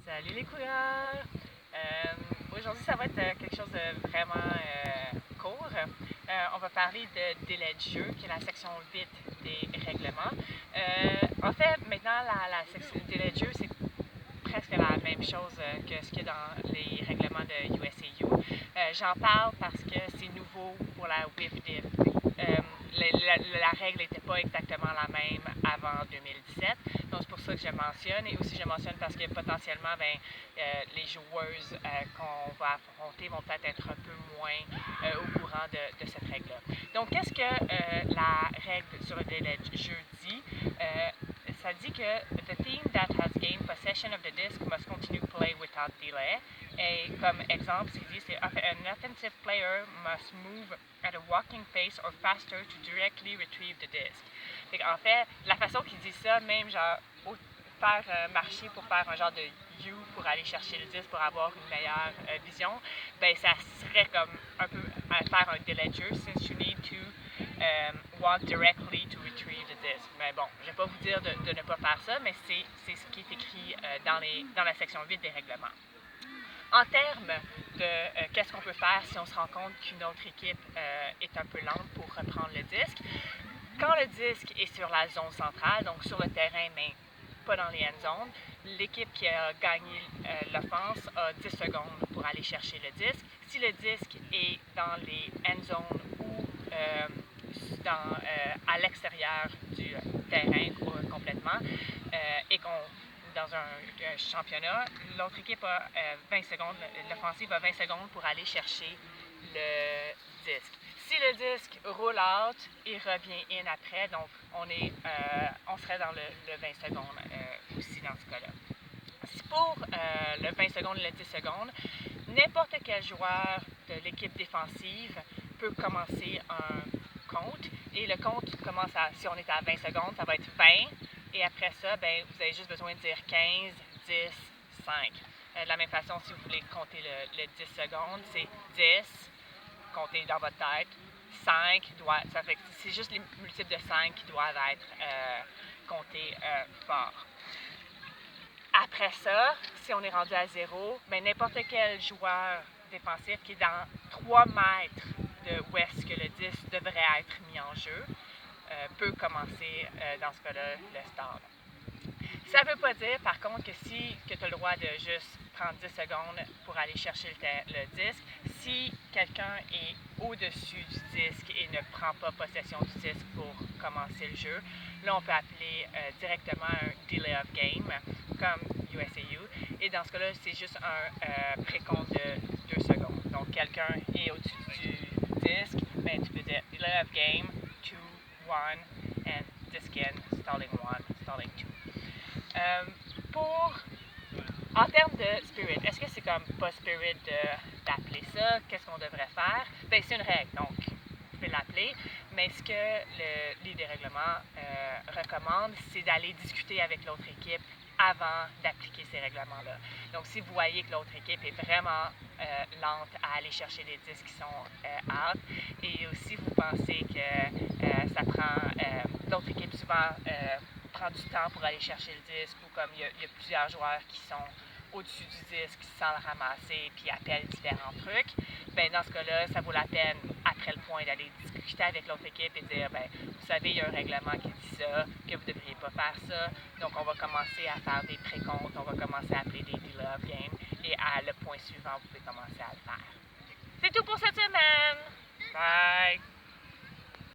Salut les coureurs! Aujourd'hui, ça va être quelque chose de vraiment court. On va parler de délai de jeu, qui est la section 8 des règlements. En fait, maintenant, la section délai de jeu, c'est presque la même chose que ce qu'il y a dans les règlements de USAU. J'en parle parce que c'est nouveau pour la WIFDIF. La règle n'était pas exactement la même avant 2017, donc c'est pour ça que je mentionne. Et aussi je mentionne parce que potentiellement les joueuses qu'on va affronter vont peut-être être un peu moins au courant de cette règle-là. Donc qu'est-ce que la règle sur le délai de jeu dit? Ça dit que the team that has gained possession of the disc must continue to play without delay. Et comme exemple, ce qu'il dit, c'est an offensive player must move at a walking pace or faster to directly retrieve the disc. En fait, la façon qu'il dit ça, même genre faire marcher pour faire un genre de U pour aller chercher le disque pour avoir une meilleure vision, ben ça serait comme un peu faire un délai de jeu, since you need to walk directly to retrieve the disc. Mais bon, je ne vais pas vous dire de ne pas faire ça, mais c'est ce qui est écrit dans la section 8 des règlements. En termes de qu'est-ce qu'on peut faire si on se rend compte qu'une autre équipe est un peu lente pour reprendre le disque, quand le disque est sur la zone centrale, donc sur le terrain, mais pas dans les end zones, l'équipe qui a gagné l'offense a 10 secondes pour aller chercher le disque. Si le disque est dans les end zones ou à l'extérieur du terrain complètement et qu'on dans un championnat, l'autre équipe a 20 secondes, l'offensive a 20 secondes pour aller chercher le disque. Si le disque roule out, il revient in après, donc on serait dans le 20 secondes aussi dans ce cas-là. Si pour le 20 secondes et le 10 secondes, n'importe quel joueur de l'équipe défensive peut commencer un compte, et le compte commence si on est à 20 secondes, ça va être 20, et après ça, vous avez juste besoin de dire 15, 10, 5. De la même façon, si vous voulez compter le 10 secondes, c'est 10, comptez dans votre tête, 5, c'est juste les multiples de 5 qui doivent être comptés fort. Après ça, si on est rendu à 0, n'importe quel joueur défensif qui est dans 3 mètres de où est-ce que le disque devrait être mis en jeu peut commencer, dans ce cas-là, le start. Ça ne veut pas dire, par contre, que tu as le droit de juste prendre 10 secondes pour aller chercher le disque. Si quelqu'un est au-dessus du disque et ne prend pas possession du disque pour commencer le jeu, là, on peut appeler directement un delay of game, comme USAU. Et dans ce cas-là, c'est juste un précompte de 2 secondes. Donc, quelqu'un est au-dessus du disque, tu peux dire delay of game, 2, 1, and disc in, stalling 1, stalling 2. En termes de spirit, est-ce que c'est comme pas spirit d'appeler ça? Qu'est-ce qu'on devrait faire? C'est une règle, donc vous pouvez l'appeler, mais ce que le livre des règlements recommande, c'est d'aller discuter avec l'autre équipe avant d'appliquer ces règlements-là. Donc, si vous voyez que l'autre équipe est vraiment lente à aller chercher les disques qui sont out, et aussi vous pensez que ça prend l'autre équipe souvent prend du temps pour aller chercher le disque, ou comme il y a plusieurs joueurs qui sont au-dessus du disque sans le ramasser puis appellent différents trucs, dans ce cas-là, ça vaut la peine, après le point, d'aller discuter avec l'autre équipe et dire, vous savez, il y a un règlement qui dit ça, que vous ne devriez pas faire ça, donc on va commencer à faire des précomptes, on va commencer à appeler des delay of game, et à le point suivant, vous pouvez commencer à le faire. C'est tout pour cette semaine!